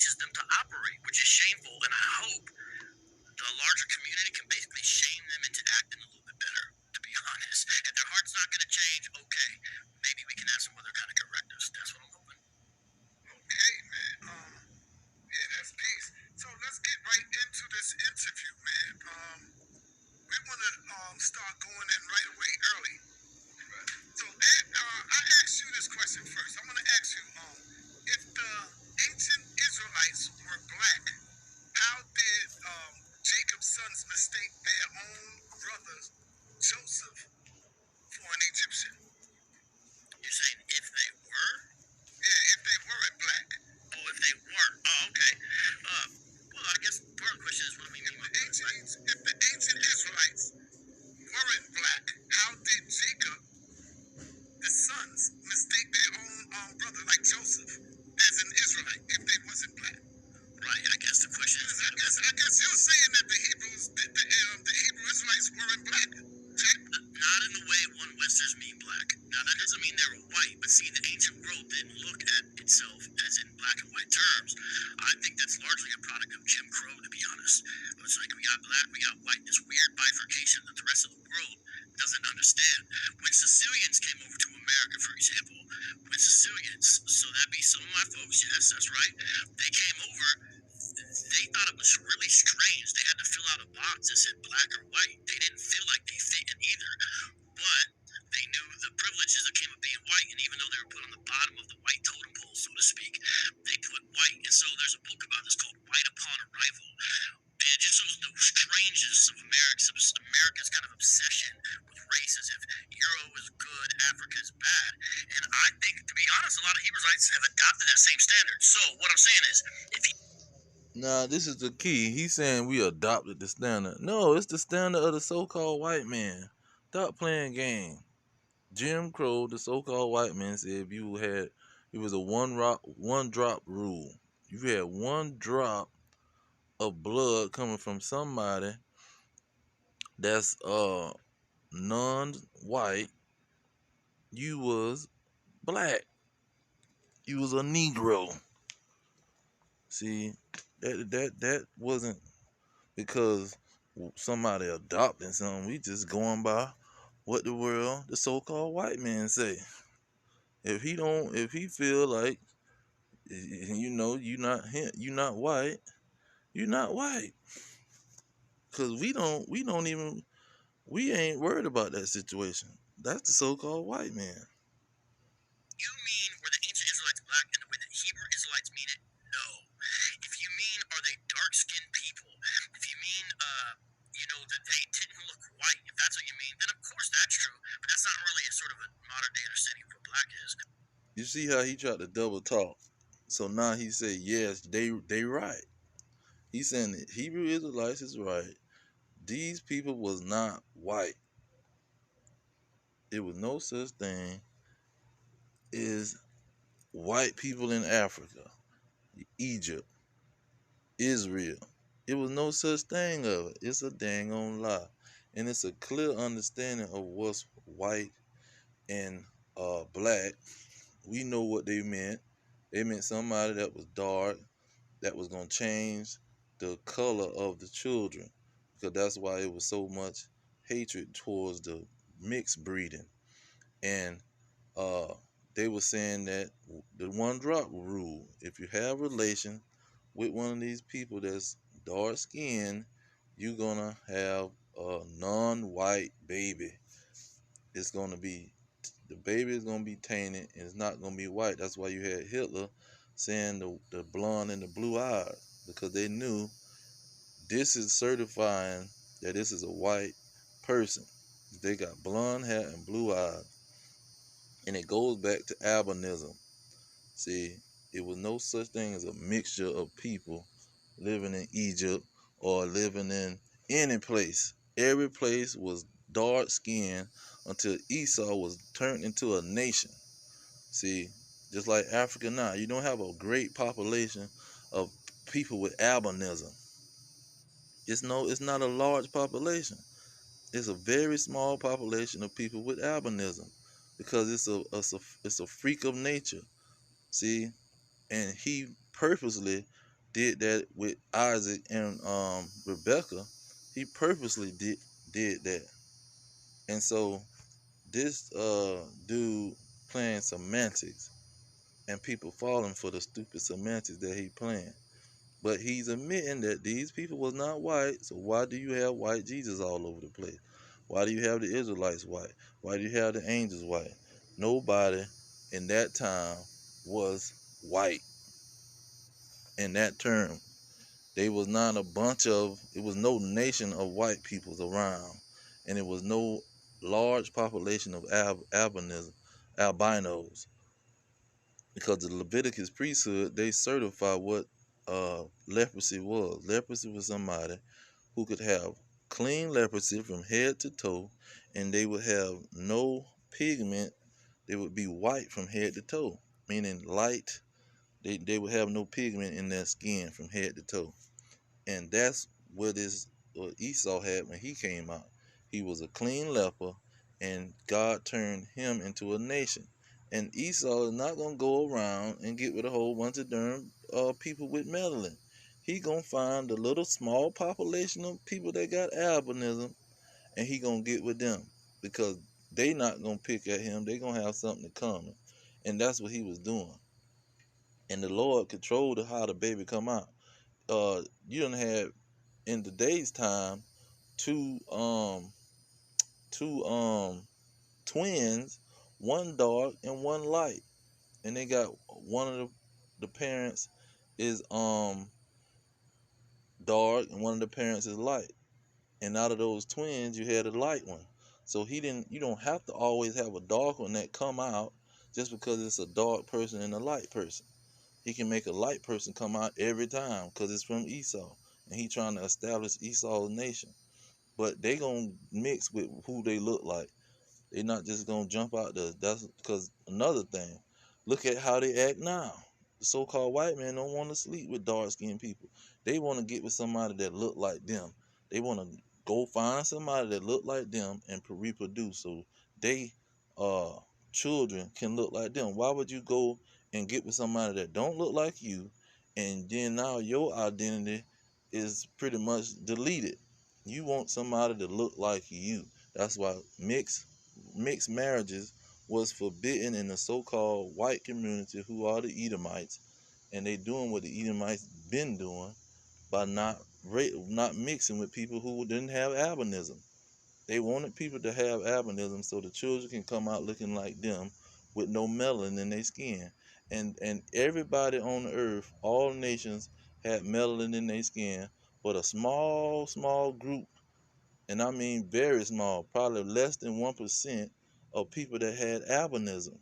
teaches them to operate, which is shameful. And I hope the larger community can basically shame them into acting a little bit better, to be honest. If their heart's not going to change, okay, maybe we can have some other kind of correctives. That's what I'm hoping. Okay, man. Yeah, that's peace. So let's get right into this interview, man. We want to start going in right away early. So I asked you this question first. I want to ask you, if the ancient Israelites were black, how did Jacob's sons mistake their own brother Joseph for an Egyptian? You're saying if they were? Yeah, if they weren't black. Oh, if they weren't. Oh, okay. Well, I guess part of the question is what do we mean by black, right? If the ancient Israelites weren't black, how did Jacob, the sons, mistake their own brother, like Joseph, as an Israelite if they wasn't black? Right. I guess the question is. I guess you're saying that the Hebrew Israelites weren't black. Jack? Not in the way one Westerners mean black. Now, that doesn't mean they were white, but see, the ancient world didn't look at itself as in black and white terms. I think that's largely a product of Jim Crow, to be honest. It's like we got black, we got white, this weird bifurcation that the rest of the world doesn't understand. When Sicilians came over to America, for example, when Sicilians, so that'd be some of my folks, yes, that's right, they came over, they thought it was really strange. They had to fill out a box that said black or white. They didn't feel like they fit in either. But they knew the privileges that came with being white, and even though they were put on the bottom of the white totem pole, so to speak, they put white. And so there's a book about this called White Upon Arrival. And it just shows the strangeness of America's kind of obsession with race, as if Euro is good, Africa is bad. And I think, to be honest, a lot of Hebrewites have adopted that same standard. So what I'm saying is, if you Now, this is the key. He's saying we adopted the standard. No, it's the standard of the so-called white man. Stop playing game. Jim Crow, the so-called white man, said if you had, it was a one drop rule. If you had one drop of blood coming from somebody that's non-white, you was black. You was a Negro. See, that wasn't because somebody adopting something. We just going by what the world, the so-called white man say. If he feel like you not white, you not white. Cause we ain't worried about that situation. That's the so-called white man. you mean were the ancient Israelites black in the way that Hebrew Israelites mean it? No. If you mean are they dark-skinned people, if you mean that they didn't look white, if that's what you mean, then of course that's true. But that's not really a sort of a modern day understanding of what black is. You see how he tried to double talk. So now he said, yes, they right. He's saying that Hebrew Israelites is right. These people was not white. There was no such thing as white people in Africa, Egypt, Israel. It was no such thing of it. It's a dang on lie. And it's a clear understanding of what's white and black. We know what they meant. They meant somebody that was dark, that was going to change the color of the children. Because that's why it was so much hatred towards the mixed breeding. And they were saying that the one drop rule, if you have relation with one of these people that's dark skinned, you're gonna have a non-white baby. It's gonna be the baby is gonna be tainted and it's not gonna be white. That's why you had Hitler saying the blonde and the blue eyes, because they knew this is certifying that this is a white person. They got blonde hair and blue eyes. And it goes back to albinism. See, it was no such thing as a mixture of people living in Egypt or living in any place. Every place was dark skinned until Esau was turned into a nation. See, just like Africa now, you don't have a great population of people with albinism. It's not a large population. It's a very small population of people with albinism because it's a freak of nature. See, and he purposely did that with Isaac and Rebecca. He purposely did that. And so this dude playing semantics, and people falling for the stupid semantics that he playing. But he's admitting that these people was not white. So why do you have white Jesus all over the place? Why do you have the Israelites white? Why do you have the angels white? Nobody in that time was white in that term. They was not a bunch of, it was no nation of white peoples around. And it was no large population of albinos. Because the Leviticus priesthood, they certify what leprosy was. Leprosy was somebody who could have clean leprosy from head to toe, and they would have no pigment. They would be white from head to toe, meaning light. They would have no pigment in their skin from head to toe. And that's what Esau had when he came out. He was a clean leper, and God turned him into a nation. And Esau is not gonna go around and get with a whole bunch of darn people with melanin. He gonna find a little small population of people that got albinism, and he gonna get with them because they not gonna pick at him. They gonna have something to come, and that's what he was doing. And the Lord controlled how the baby come out. You don't have in today's time two twins, one dark and one light, and they got one of the parents is dark and one of the parents is light, and out of those twins you had a light one. So you don't have to always have a dark one that come out just because it's a dark person and a light person. He can make a light person come out every time because it's from Esau, and he trying to establish Esau's nation. But they gonna mix with who they look like. They not just gonna jump out there. That's because another thing. Look at how they act now. The so-called white men don't want to sleep with dark-skinned people. They want to get with somebody that look like them. They want to go find somebody that look like them and reproduce, so they uh children can look like them. Why would you go and get with somebody that don't look like you, and then now your identity is pretty much deleted? You want somebody to look like you. That's why mixed marriages was forbidden in the so-called white community, who are the Edomites, and they doing what the Edomites been doing by not mixing with people who didn't have albinism. They wanted people to have albinism so the children can come out looking like them with no melanin in their skin. And everybody on the earth, all nations had melanin in their skin, but a small group, and I mean very small, probably less than 1% of people that had albinism.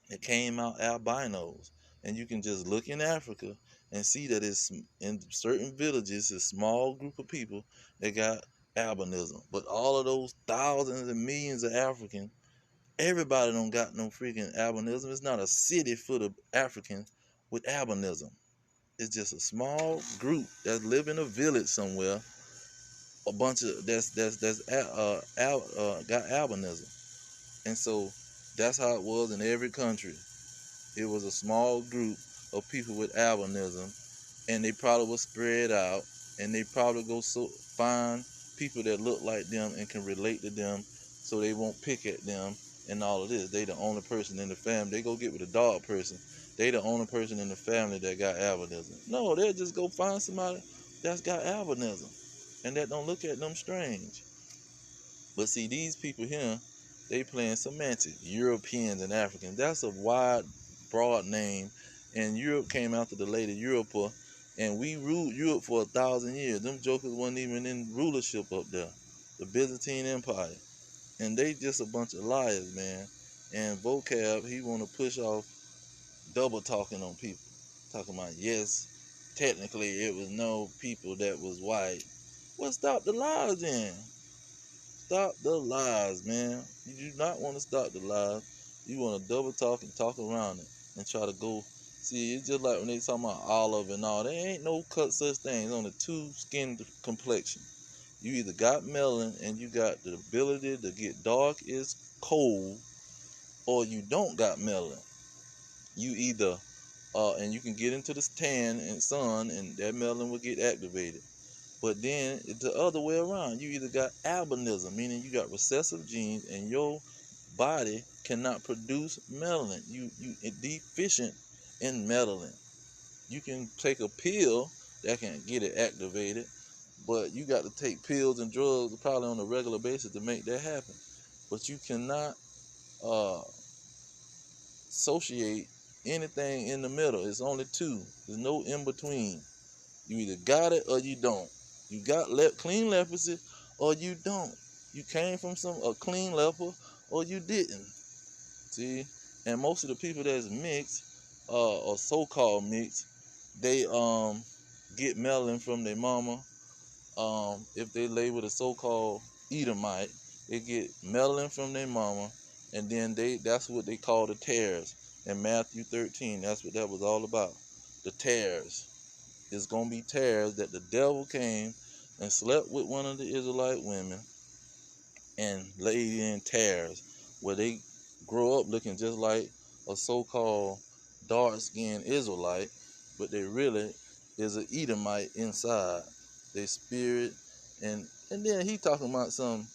It came out albinos. And you can just look in Africa and see that it's in certain villages, a small group of people that got albinism. But all of those thousands and millions of Africans, everybody don't got no freaking albinism. It's not a city full of Africans with albinism. It's just a small group that live in a village somewhere. A bunch of got albinism, and so that's how it was in every country. It was a small group of people with albinism, and they probably was spread out, and they probably go find people that look like them and can relate to them, so they won't pick at them and all of this. They the only person in the family. They go get with a dog person. They the only person in the family that got albinism. No, they'll just go find somebody that's got albinism and that don't look at them strange. But see, these people here, they playing semantics. Europeans and Africans. That's a wide, broad name. And Europe came after the later Europa, and we ruled Europe for 1,000 years. Them jokers wasn't even in rulership up there. The Byzantine Empire. And they just a bunch of liars, man. And VOCAB, he want to push off double talking on people. Talking about, yes, technically it was no people that was white. Well, stop the lies then. Stop the lies, man. You do not want to stop the lies. You want to double talk and talk around it and try to go. See, it's just like when they talking about olive and all. There ain't no such thing. It's only two skin complexion. You either got melanin and you got the ability to get dark as coal, or you don't got melanin. You either and you can get into the tan and sun, and that melanin will get activated. But then it's the other way around. You either got albinism, meaning you got recessive genes, and your body cannot produce melanin. You deficient in melanin. You can take a pill that can get it activated, but you got to take pills and drugs probably on a regular basis to make that happen. But you cannot uh, associate anything in the middle. It's only two. There's no in between. You either got it or you don't. You got clean leprosy or you don't. You came from a clean leper or you didn't. See, and most of the people that's mixed, or so-called mixed, they get melanin from their mama. If they lay with a so-called Edomite, they get melanin from their mama, and then that's what they call the tares. In Matthew 13, that's what that was all about. The tares. It's gonna be tares that the devil came and slept with one of the Israelite women and laid in tares, where they grow up looking just like a so-called dark-skinned Israelite, but they really is an Edomite inside. They spirit, and then he talking about some.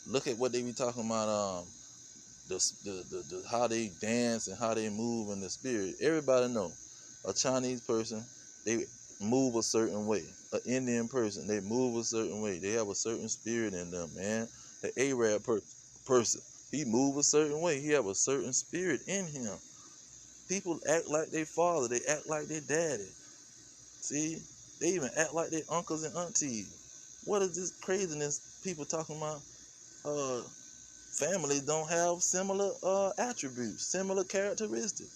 Look at what they be talking about. The how they dance and how they move in the spirit. Everybody know a Chinese person, they move a certain way. An Indian person, they move a certain way. They have a certain spirit in them, man. The Arab person, he move a certain way. He have a certain spirit in him. People act like their father. They act like their daddy. See, they even act like their uncles and aunties. What is this craziness? People talking about families don't have similar attributes, similar characteristics.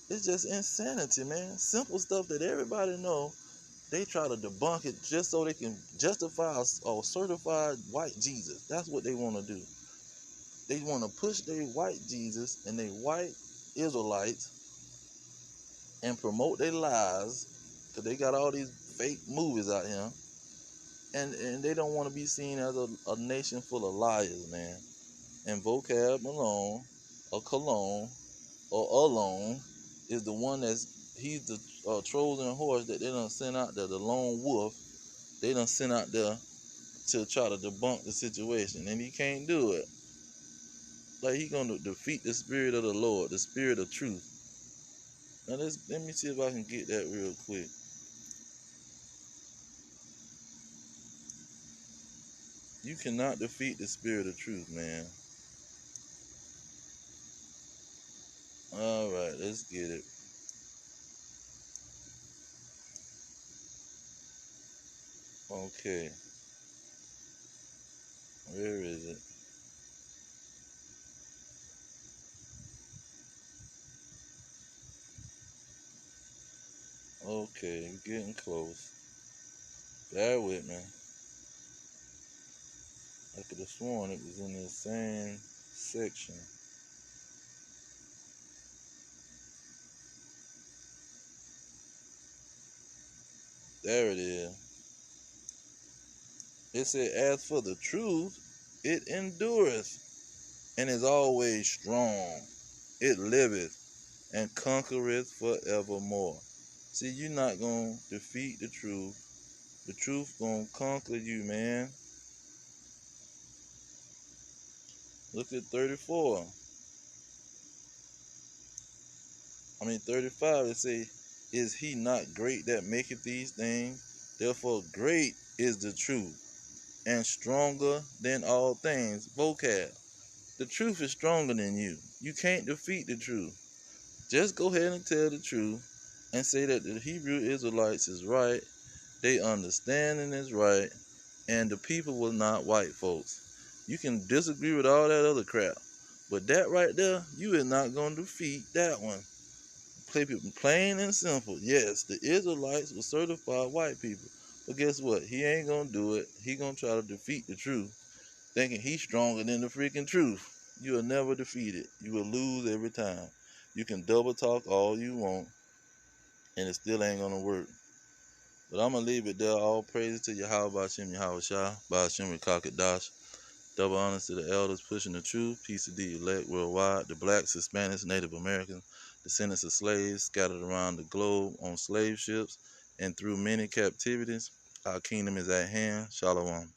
It's just insanity, man. Simple stuff that everybody know. They try to debunk it just so they can justify or certify white Jesus. That's what they want to do. They want to push their white Jesus and their white Israelites and promote their lies, because they got all these fake movies out here, and they don't want to be seen as a nation full of liars, man. And VOCAB Malone or Cologne or Alone is the one he's the Trojan horse that they done sent out there, the lone wolf. They done sent out there to try to debunk the situation, and he can't do it. Like, he gonna defeat the spirit of the Lord, the spirit of truth. Now let me see if I can get that real quick. You cannot defeat the spirit of truth, man. All right, let's get it. Okay, where is it? Okay, getting close. Bear with me. I could have sworn it was in the same section. There it is. It said, as for the truth, it endureth and is always strong. It liveth and conquereth forevermore. See, you're not going to defeat the truth. The truth going to conquer you, man. Look at 34. 35, it say, is he not great that maketh these things? Therefore great is the truth, and stronger than all things. Vocab. The truth is stronger than you. You can't defeat the truth. Just go ahead and tell the truth and say that the Hebrew Israelites is right, they understanding is right, and the people was not white folks. You can disagree with all that other crap, but that right there, you is not going to defeat that one. Plain and simple. Yes, the Israelites were certified white people, but guess what? He ain't going to do it. He going to try to defeat the truth, thinking he's stronger than the freaking truth. You will never defeat it. You will lose every time. You can double talk all you want, and it still ain't gonna work. But I'm gonna leave it there. All praises to Yahweh Bashim Yahweh Shah, Bashim Rekakadash. Double honors to the elders pushing the truth. Peace to the elect worldwide. The blacks, Hispanics, Native Americans, descendants of slaves scattered around the globe on slave ships and through many captivities. Our kingdom is at hand. Shalom.